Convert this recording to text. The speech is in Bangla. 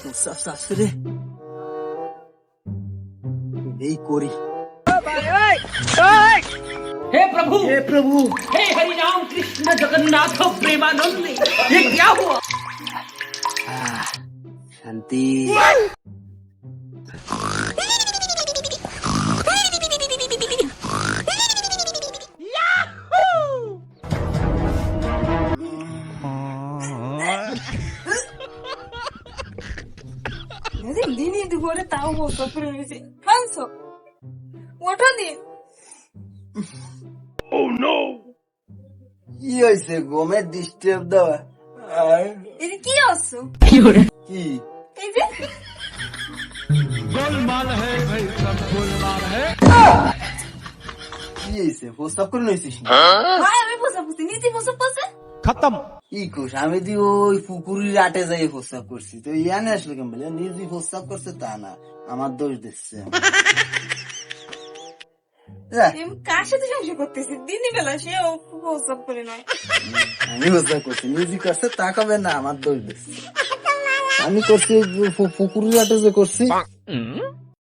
শাশুড়ি এই করি। हे प्रभु हे हरि राम कृष्ण जगन्नाथ प्रेमानंद ये क्या हुआ? শান্তি। দিনই দুপুরে তাও বসা করে রয়েছে খানছো ওঠা দিন কি হয়েছে গমের ডিস্টার্ব দেওয়া? এই যে কি আসছো কি এই যে কি হয়েছে? প্রস্তাব করে নিয়েছিস? ভাই আমি বসা বসে নিজে বসা বসে কি কোস? আমি দি ওই পুকুরির আটে যাই প্রস্তাব করছি, তো ইয়ানে আসলে কেমন বলে নিজে প্রস্তাব করছে তা না, আমার দোষ দিচ্ছে। আমি কার সাথে সংসার করতেছি দিনই বেলা সে বসা করে নয় আমি প্রস্তাব করছি, নিজে করছে তা কবে না, আমার দোষ দিচ্ছে। আমি করছি পুকুরির আটে যে করছি